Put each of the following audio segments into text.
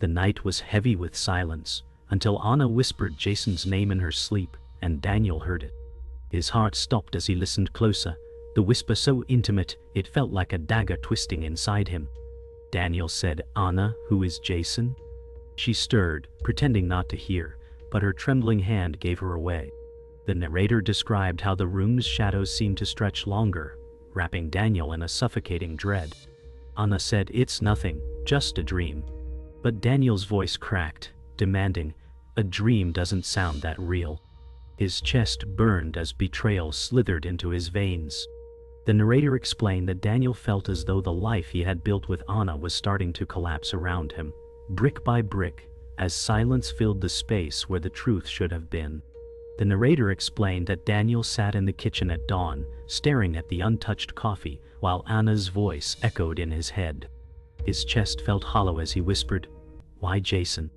The night was heavy with silence, until Anna whispered Jason's name in her sleep, and Daniel heard it. His heart stopped as he listened closer, the whisper so intimate it felt like a dagger twisting inside him. Daniel said, "Anna, who is Jason?" She stirred, pretending not to hear, but her trembling hand gave her away. The narrator described how the room's shadows seemed to stretch longer, wrapping Daniel in a suffocating dread. Anna said, "It's nothing, just a dream." But Daniel's voice cracked, demanding, "A dream doesn't sound that real." His chest burned as betrayal slithered into his veins. The narrator explained that Daniel felt as though the life he had built with Anna was starting to collapse around him, brick by brick, as silence filled the space where the truth should have been. The narrator explained that Daniel sat in the kitchen at dawn, staring at the untouched coffee, while Anna's voice echoed in his head. His chest felt hollow as he whispered, "Why Jason?"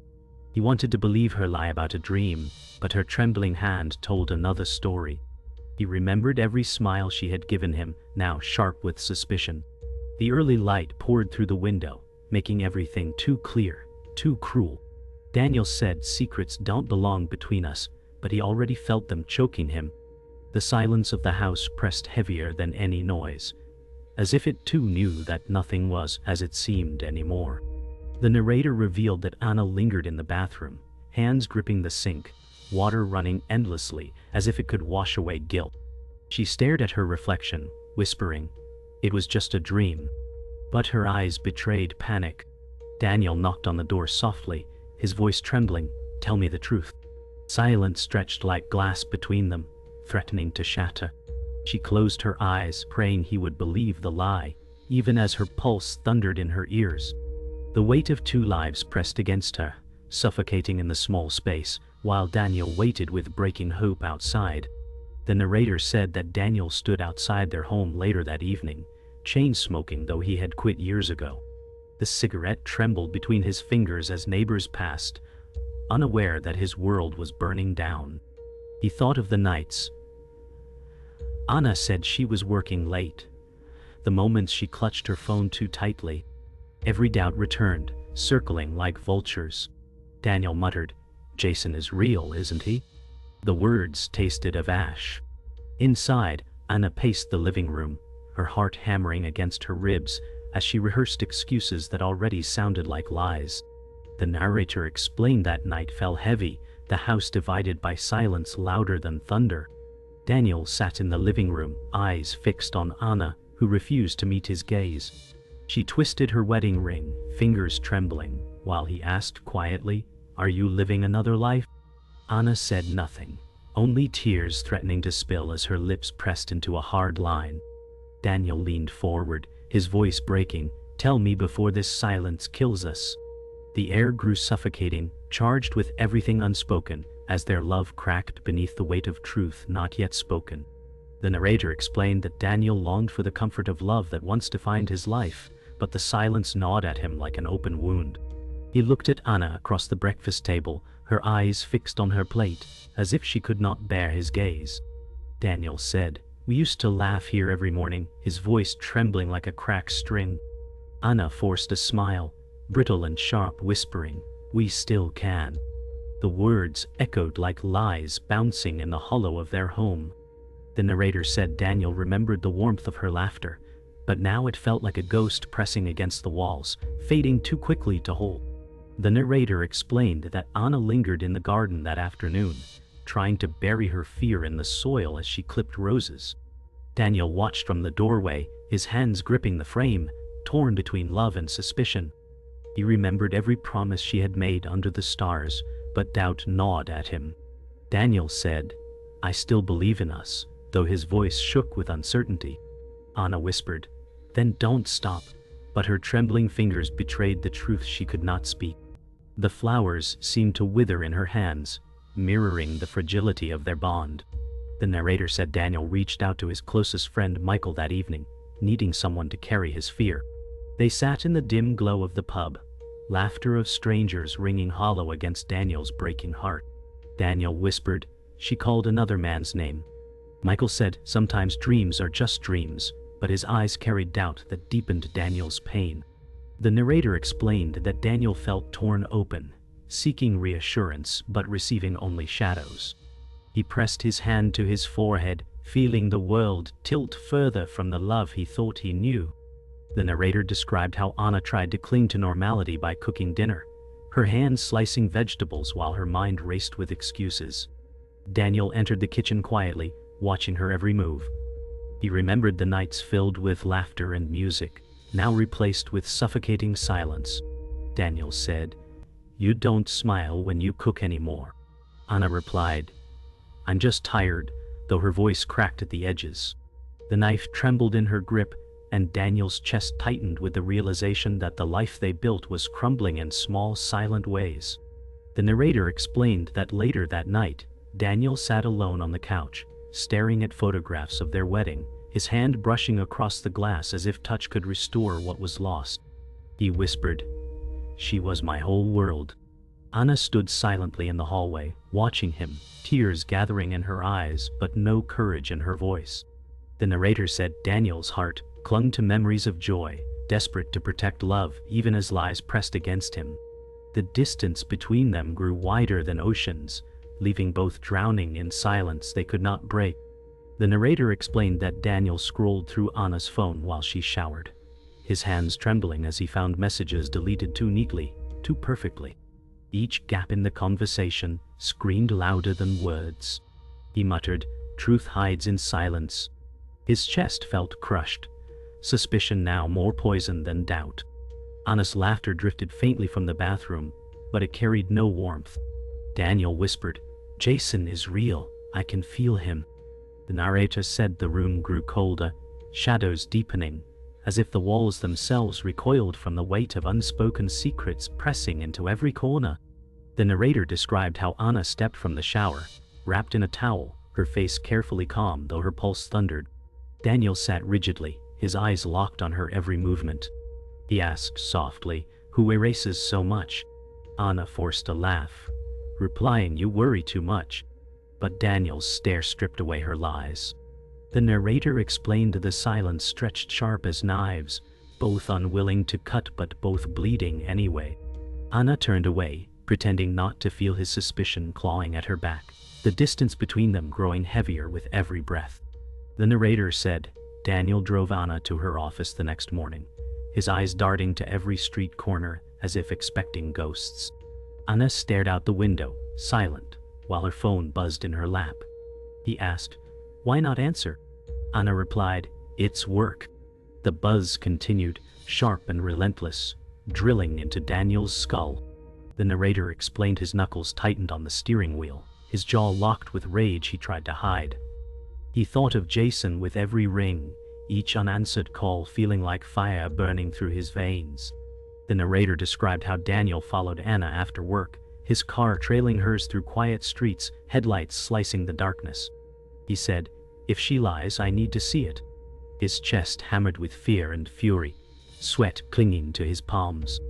He wanted to believe her lie about a dream, but her trembling hand told another story. He remembered every smile she had given him, now sharp with suspicion. The early light poured through the window, making everything too clear, too cruel. Daniel said secrets don't belong between us, but he already felt them choking him. The silence of the house pressed heavier than any noise, as if it too knew that nothing was as it seemed anymore. The narrator revealed that Anna lingered in the bathroom, hands gripping the sink, water running endlessly as if it could wash away guilt. She stared at her reflection, whispering, "It was just a dream." But her eyes betrayed panic. Daniel knocked on the door softly, his voice trembling, "Tell me the truth." Silence stretched like glass between them, threatening to shatter. She closed her eyes, praying he would believe the lie, even as her pulse thundered in her ears. The weight of two lives pressed against her, suffocating in the small space, while Daniel waited with breaking hope outside. The narrator said that Daniel stood outside their home later that evening, chain-smoking though he had quit years ago. The cigarette trembled between his fingers as neighbors passed, unaware that his world was burning down. He thought of the nights. Anna said she was working late. The moments she clutched her phone too tightly. Every doubt returned, circling like vultures. Daniel muttered, "Jason is real, isn't he?" The words tasted of ash. Inside, Anna paced the living room, her heart hammering against her ribs as she rehearsed excuses that already sounded like lies. The narrator explained that night fell heavy, the house divided by silence louder than thunder. Daniel sat in the living room, eyes fixed on Anna, who refused to meet his gaze. She twisted her wedding ring, fingers trembling, while he asked quietly, "Are you living another life?" Anna said nothing, only tears threatening to spill as her lips pressed into a hard line. Daniel leaned forward, his voice breaking, "Tell me before this silence kills us." The air grew suffocating, charged with everything unspoken, as their love cracked beneath the weight of truth not yet spoken. The narrator explained that Daniel longed for the comfort of love that once defined his life, but the silence gnawed at him like an open wound. He looked at Anna across the breakfast table, her eyes fixed on her plate, as if she could not bear his gaze. Daniel said, "We used to laugh here every morning," his voice trembling like a cracked string. Anna forced a smile, brittle and sharp, whispering, "We still can." The words echoed like lies bouncing in the hollow of their home. The narrator said Daniel remembered the warmth of her laughter, but now it felt like a ghost pressing against the walls, fading too quickly to hold. The narrator explained that Anna lingered in the garden that afternoon, trying to bury her fear in the soil as she clipped roses. Daniel watched from the doorway, his hands gripping the frame, torn between love and suspicion. He remembered every promise she had made under the stars, but doubt gnawed at him. Daniel said, "I still believe in us," though his voice shook with uncertainty. Anna whispered, "Then don't stop," but her trembling fingers betrayed the truth she could not speak. The flowers seemed to wither in her hands, mirroring the fragility of their bond. The narrator said Daniel reached out to his closest friend Michael that evening, needing someone to carry his fear. They sat in the dim glow of the pub, laughter of strangers ringing hollow against Daniel's breaking heart. Daniel whispered, "She called another man's name." Michael said, "Sometimes dreams are just dreams," but his eyes carried doubt that deepened Daniel's pain. The narrator explained that Daniel felt torn open, seeking reassurance but receiving only shadows. He pressed his hand to his forehead, feeling the world tilt further from the love he thought he knew. The narrator described how Anna tried to cling to normality by cooking dinner, her hands slicing vegetables while her mind raced with excuses. Daniel entered the kitchen quietly, watching her every move. He remembered the nights filled with laughter and music, now replaced with suffocating silence. Daniel said, "You don't smile when you cook anymore." Anna replied, "I'm just tired," though her voice cracked at the edges. The knife trembled in her grip, and Daniel's chest tightened with the realization that the life they built was crumbling in small, silent ways. The narrator explained that later that night, Daniel sat alone on the couch, staring at photographs of their wedding, his hand brushing across the glass as if touch could restore what was lost. He whispered, "She was my whole world." Anna stood silently in the hallway, watching him, tears gathering in her eyes but no courage in her voice. The narrator said Daniel's heart clung to memories of joy, desperate to protect love even as lies pressed against him. The distance between them grew wider than oceans, leaving both drowning in silence they could not break. The narrator explained that Daniel scrolled through Anna's phone while she showered, his hands trembling as he found messages deleted too neatly, too perfectly. Each gap in the conversation screamed louder than words. He muttered, "Truth hides in silence." His chest felt crushed, suspicion now more poison than doubt. Anna's laughter drifted faintly from the bathroom, but it carried no warmth. Daniel whispered, "Jason is real, I can feel him." The narrator said the room grew colder, shadows deepening, as if the walls themselves recoiled from the weight of unspoken secrets pressing into every corner. The narrator described how Anna stepped from the shower, wrapped in a towel, her face carefully calm though her pulse thundered. Daniel sat rigidly, his eyes locked on her every movement. He asked softly, "Who erases so much?" Anna forced a laugh, replying, "You worry too much." But Daniel's stare stripped away her lies. The narrator explained the silence stretched sharp as knives, both unwilling to cut but both bleeding anyway. Anna turned away, pretending not to feel his suspicion clawing at her back, the distance between them growing heavier with every breath. The narrator said, Daniel drove Anna to her office the next morning, his eyes darting to every street corner as if expecting ghosts. Anna stared out the window, silent, while her phone buzzed in her lap. He asked, "Why not answer?" Anna replied, "It's work." The buzz continued, sharp and relentless, drilling into Daniel's skull. The narrator explained his knuckles tightened on the steering wheel, his jaw locked with rage he tried to hide. He thought of Jason with every ring, each unanswered call feeling like fire burning through his veins. The narrator described how Daniel followed Anna after work, his car trailing hers through quiet streets, headlights slicing the darkness. He said, "If she lies, I need to see it." His chest hammered with fear and fury, sweat clinging to his palms.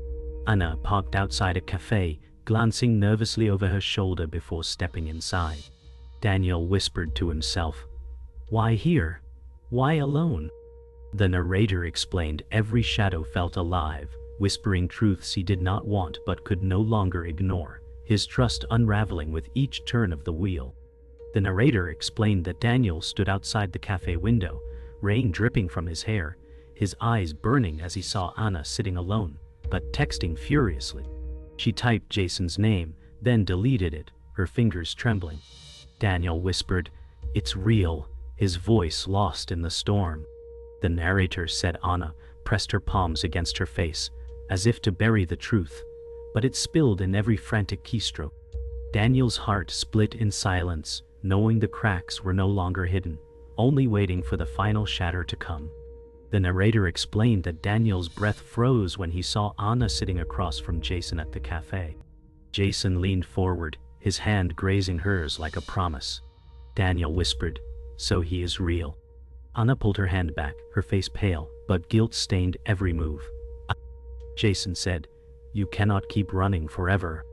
Anna parked outside a cafe, glancing nervously over her shoulder before stepping inside. Daniel whispered to himself, "Why here? Why alone?" The narrator explained every shadow felt alive, whispering truths he did not want but could no longer ignore, his trust unraveling with each turn of the wheel. The narrator explained that Daniel stood outside the cafe window, rain dripping from his hair, his eyes burning as he saw Anna sitting alone, but texting furiously. She typed Jason's name, then deleted it, her fingers trembling. Daniel whispered, "It's real," his voice lost in the storm. The narrator said Anna pressed her palms against her face, as if to bury the truth, but it spilled in every frantic keystroke. Daniel's heart split in silence, knowing the cracks were no longer hidden, only waiting for the final shatter to come. The narrator explained that Daniel's breath froze when he saw Anna sitting across from Jason at the cafe. Jason leaned forward, his hand grazing hers like a promise. Daniel whispered, "So he is real." Anna pulled her hand back, her face pale, but guilt stained every move. Jason said, "You cannot keep running forever."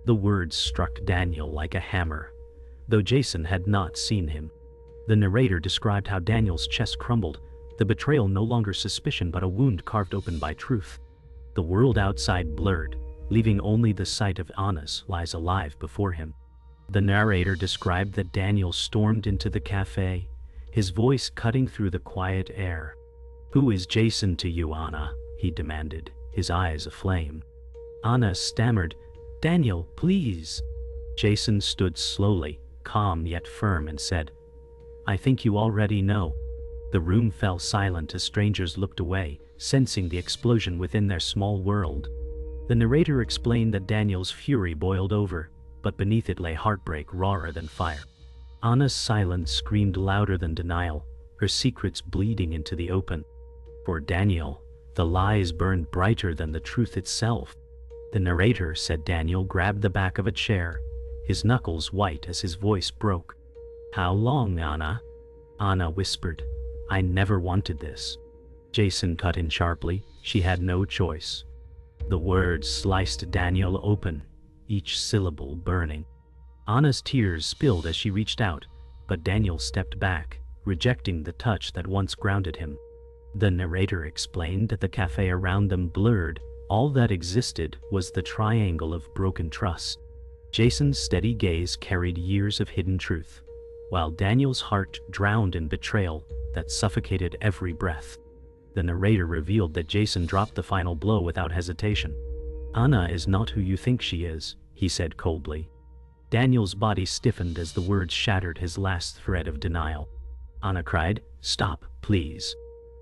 The words struck Daniel like a hammer, though Jason had not seen him. The narrator described how Daniel's chest crumbled, the betrayal no longer suspicion but a wound carved open by truth. The world outside blurred, leaving only the sight of Anna's lies alive before him. The narrator described that Daniel stormed into the cafe, his voice cutting through the quiet air. "Who is Jason to you, Anna?" he demanded, his eyes aflame. Anna stammered, "Daniel, please." Jason stood slowly, calm yet firm, and said, "I think you already know." The room fell silent as strangers looked away, sensing the explosion within their small world. The narrator explained that Daniel's fury boiled over, but beneath it lay heartbreak rawer than fire. Anna's silence screamed louder than denial, her secrets bleeding into the open. For Daniel, the lies burned brighter than the truth itself. The narrator said Daniel grabbed the back of a chair, his knuckles white as his voice broke. "How long, Anna?" Anna whispered, "I never wanted this." Jason cut in sharply, "She had no choice." The words sliced Daniel open, each syllable burning. Anna's tears spilled as she reached out, but Daniel stepped back, rejecting the touch that once grounded him. The narrator explained that the cafe around them blurred. All that existed was the triangle of broken trust. Jason's steady gaze carried years of hidden truth, while Daniel's heart drowned in betrayal that suffocated every breath. The narrator revealed that Jason dropped the final blow without hesitation. "Anna is not who you think she is," he said coldly. Daniel's body stiffened as the words shattered his last thread of denial. Anna cried, "Stop, please."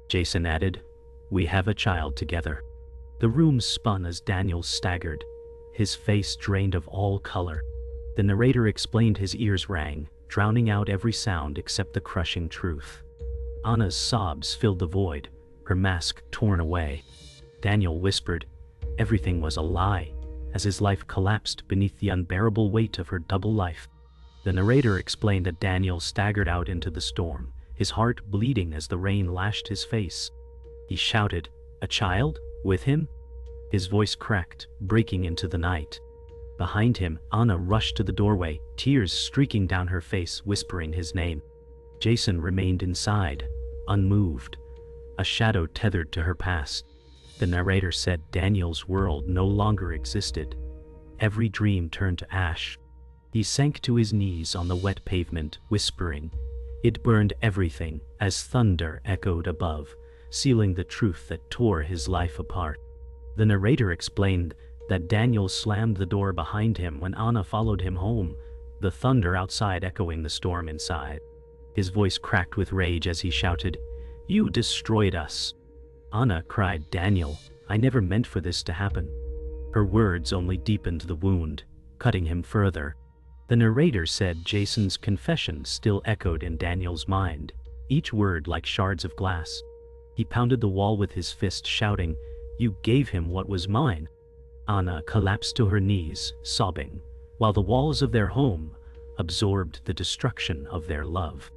Jason added, "We have a child together." The room spun as Daniel staggered, his face drained of all color. The narrator explained his ears rang, drowning out every sound except the crushing truth. Anna's sobs filled the void, her mask torn away. Daniel whispered, "Everything was a lie," as his life collapsed beneath the unbearable weight of her double life. The narrator explained that Daniel staggered out into the storm, his heart bleeding as the rain lashed his face. He shouted, "A child? With him?" His voice cracked, breaking into the night. Behind him, Anna rushed to the doorway, tears streaking down her face, whispering his name. Jason remained inside, unmoved, a shadow tethered to her past. The narrator said Daniel's world no longer existed. Every dream turned to ash. He sank to his knees on the wet pavement, whispering. It burned everything as thunder echoed above, sealing the truth that tore his life apart. The narrator explained that Daniel slammed the door behind him when Anna followed him home, the thunder outside echoing the storm inside. His voice cracked with rage as he shouted, "You destroyed us." Anna cried, "Daniel, I never meant for this to happen." Her words only deepened the wound, cutting him further. The narrator said Jason's confession still echoed in Daniel's mind, each word like shards of glass. He pounded the wall with his fist, shouting, "You gave him what was mine." Anna collapsed to her knees, sobbing, while the walls of their home absorbed the destruction of their love.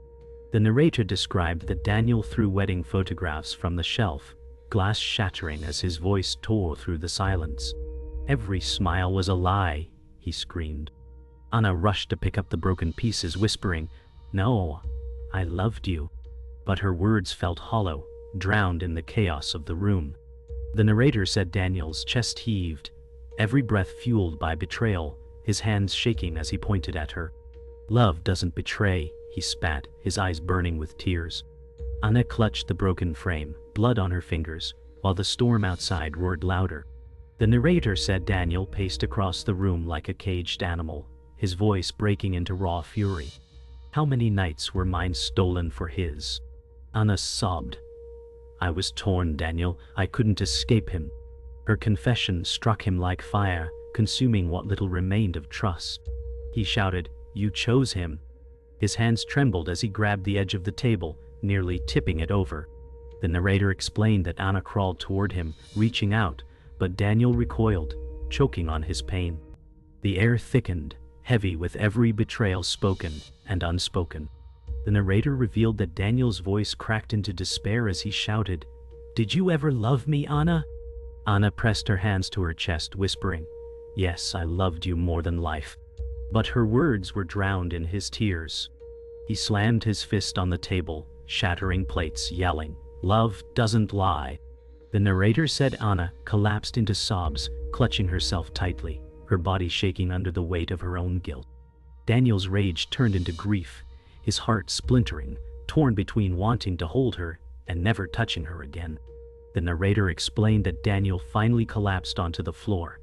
The narrator described that Daniel threw wedding photographs from the shelf, glass shattering as his voice tore through the silence. "Every smile was a lie," he screamed. Anna rushed to pick up the broken pieces, whispering, "No, I loved you." But her words felt hollow, drowned in the chaos of the room. The narrator said Daniel's chest heaved, every breath fueled by betrayal, his hands shaking as he pointed at her. "Love doesn't betray," he spat, his eyes burning with tears. Anna clutched the broken frame, blood on her fingers, while the storm outside roared louder. The narrator said Daniel paced across the room like a caged animal, his voice breaking into raw fury. "How many nights were mine stolen for his?" Anna sobbed. "I was torn, Daniel. I couldn't escape him." Her confession struck him like fire, consuming what little remained of trust. He shouted, "You chose him." His hands trembled as he grabbed the edge of the table, nearly tipping it over. The narrator explained that Anna crawled toward him, reaching out, but Daniel recoiled, choking on his pain. The air thickened, heavy with every betrayal spoken and unspoken. The narrator revealed that Daniel's voice cracked into despair as he shouted, "Did you ever love me, Anna?" Anna pressed her hands to her chest, whispering, "Yes, I loved you more than life." But her words were drowned in his tears. He slammed his fist on the table, shattering plates, yelling, "Love doesn't lie." The narrator said Anna collapsed into sobs, clutching herself tightly, her body shaking under the weight of her own guilt. Daniel's rage turned into grief, his heart splintering, torn between wanting to hold her and never touching her again. The narrator explained that Daniel finally collapsed onto the floor,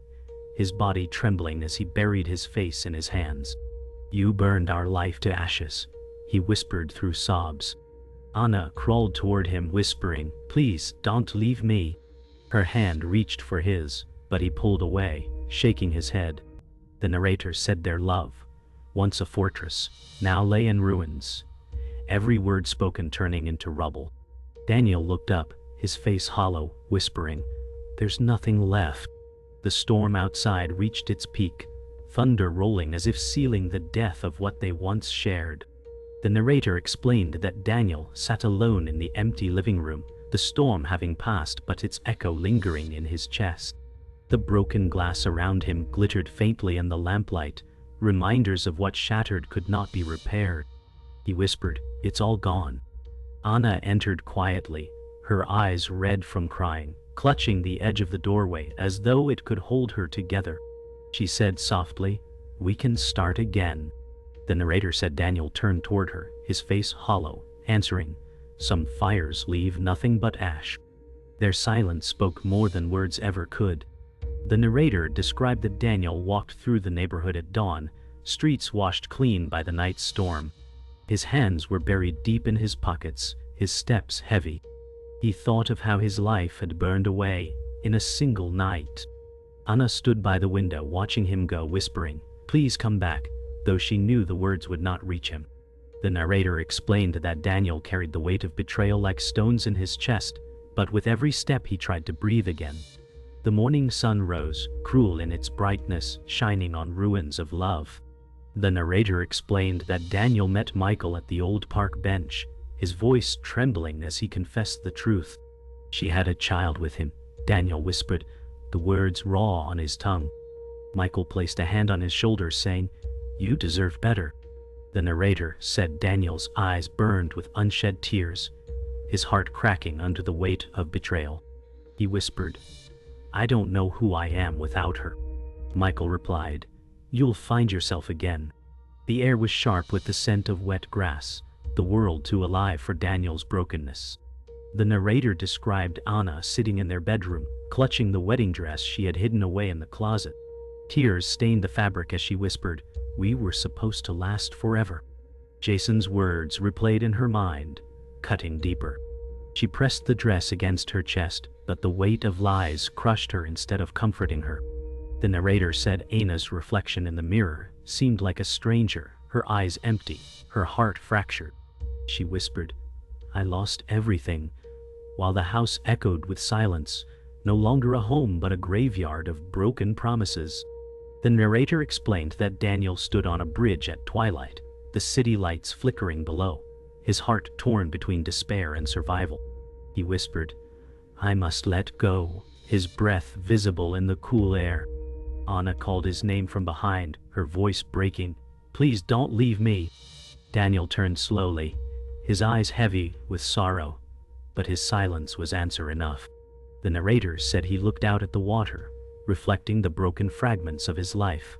his body trembling as he buried his face in his hands. "You burned our life to ashes," he whispered through sobs. Anna crawled toward him, whispering, "Please, don't leave me." Her hand reached for his, but he pulled away, shaking his head. The narrator said their love, once a fortress, now lay in ruins, every word spoken turning into rubble. Daniel looked up, his face hollow, whispering, "There's nothing left." The storm outside reached its peak, thunder rolling as if sealing the death of what they once shared. The narrator explained that Daniel sat alone in the empty living room, the storm having passed but its echo lingering in his chest. The broken glass around him glittered faintly in the lamplight, reminders of what shattered could not be repaired. He whispered, "It's all gone." Anna entered quietly, her eyes red from crying, clutching the edge of the doorway as though it could hold her together. She said softly, "We can start again." The narrator said Daniel turned toward her, his face hollow, answering, "Some fires leave nothing but ash." Their silence spoke more than words ever could. The narrator described that Daniel walked through the neighborhood at dawn, streets washed clean by the night's storm. His hands were buried deep in his pockets, his steps heavy. He thought of how his life had burned away in a single night. Anna stood by the window watching him go, whispering, "Please come back," though she knew the words would not reach him. The narrator explained that Daniel carried the weight of betrayal like stones in his chest, but with every step he tried to breathe again. The morning sun rose, cruel in its brightness, shining on ruins of love. The narrator explained that Daniel met Michael at the old park bench, his voice trembling as he confessed the truth. "She had a child with him," Daniel whispered, the words raw on his tongue. Michael placed a hand on his shoulder, saying, "You deserve better." The narrator said Daniel's eyes burned with unshed tears, his heart cracking under the weight of betrayal. He whispered, "I don't know who I am without her." Michael replied, "You'll find yourself again." The air was sharp with the scent of wet grass, the world too alive for Daniel's brokenness. The narrator described Anna sitting in their bedroom, clutching the wedding dress she had hidden away in the closet. Tears stained the fabric as she whispered, "We were supposed to last forever." Jason's words replayed in her mind, cutting deeper. She pressed the dress against her chest, but the weight of lies crushed her instead of comforting her. The narrator said Anna's reflection in the mirror seemed like a stranger, her eyes empty, her heart fractured. She whispered, "I lost everything," while the house echoed with silence, no longer a home but a graveyard of broken promises. The narrator explained that Daniel stood on a bridge at twilight, the city lights flickering below, his heart torn between despair and survival. He whispered, "I must let go," his breath visible in the cool air. Anna called his name from behind, her voice breaking, "Please don't leave me." Daniel turned slowly, his eyes heavy with sorrow, but his silence was answer enough. The narrator said he looked out at the water, reflecting the broken fragments of his life.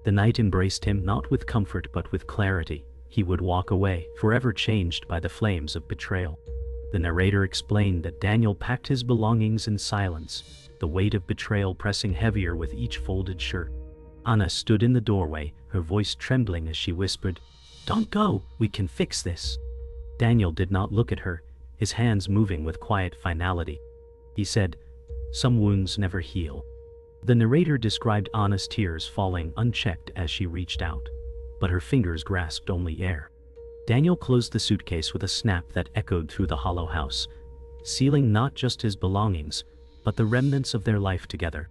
The night embraced him not with comfort but with clarity. He would walk away, forever changed by the flames of betrayal. The narrator explained that Daniel packed his belongings in silence, the weight of betrayal pressing heavier with each folded shirt. Anna stood in the doorway, her voice trembling as she whispered, "Don't go, we can fix this." Daniel did not look at her, his hands moving with quiet finality. He said, "Some wounds never heal." The narrator described Anna's tears falling unchecked as she reached out, but her fingers grasped only air. Daniel closed the suitcase with a snap that echoed through the hollow house, sealing not just his belongings, but the remnants of their life together.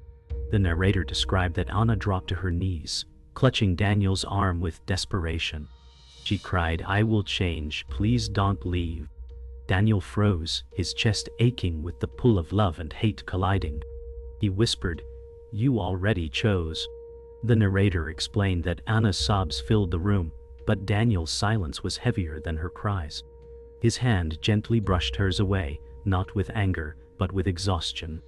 The narrator described that Anna dropped to her knees, clutching Daniel's arm with desperation. She cried, "I will change, please don't leave." Daniel froze, his chest aching with the pull of love and hate colliding. He whispered, "You already chose." The narrator explained that Anna's sobs filled the room, but Daniel's silence was heavier than her cries. His hand gently brushed hers away, not with anger, but with exhaustion.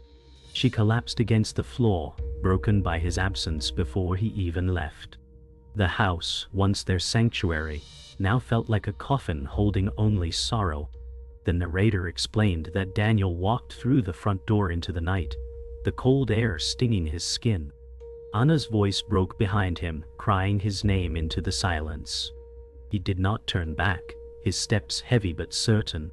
She collapsed against the floor, broken by his absence before he even left. The house, once their sanctuary, now felt like a coffin holding only sorrow. The narrator explained that Daniel walked through the front door into the night, the cold air stinging his skin. Anna's voice broke behind him, crying his name into the silence. He did not turn back, his steps heavy but certain.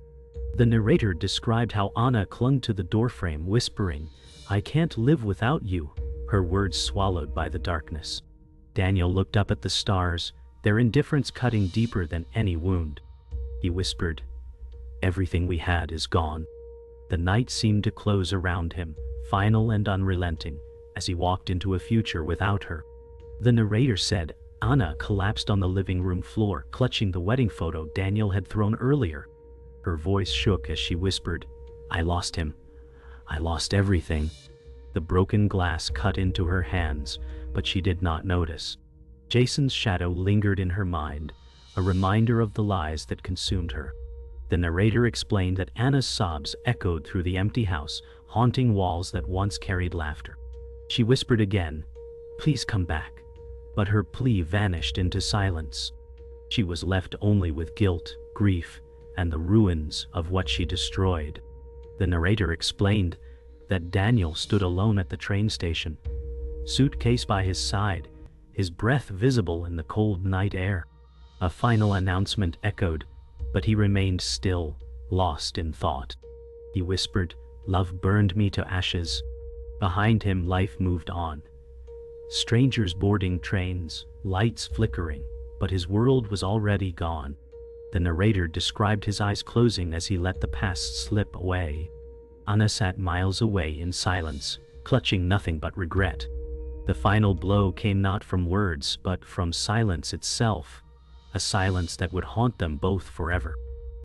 The narrator described how Anna clung to the doorframe, whispering, "I can't live without you," her words swallowed by the darkness. Daniel looked up at the stars, their indifference cutting deeper than any wound. He whispered, "Everything we had is gone." The night seemed to close around him, final and unrelenting, as he walked into a future without her. The narrator said, Anna collapsed on the living room floor, clutching the wedding photo Daniel had thrown earlier. Her voice shook as she whispered, "I lost him. I lost everything." The broken glass cut into her hands, but she did not notice. Jason's shadow lingered in her mind, a reminder of the lies that consumed her. The narrator explained that Anna's sobs echoed through the empty house, haunting walls that once carried laughter. She whispered again, "Please come back." But her plea vanished into silence. She was left only with guilt, grief, and the ruins of what she destroyed. The narrator explained that Daniel stood alone at the train station, suitcase by his side, his breath visible in the cold night air. A final announcement echoed, but he remained still, lost in thought. He whispered, "Love burned me to ashes." Behind him, life moved on. Strangers boarding trains, lights flickering, but his world was already gone. The narrator described his eyes closing as he let the past slip away. Anna sat miles away in silence, clutching nothing but regret. The final blow came not from words but from silence itself, a silence that would haunt them both forever.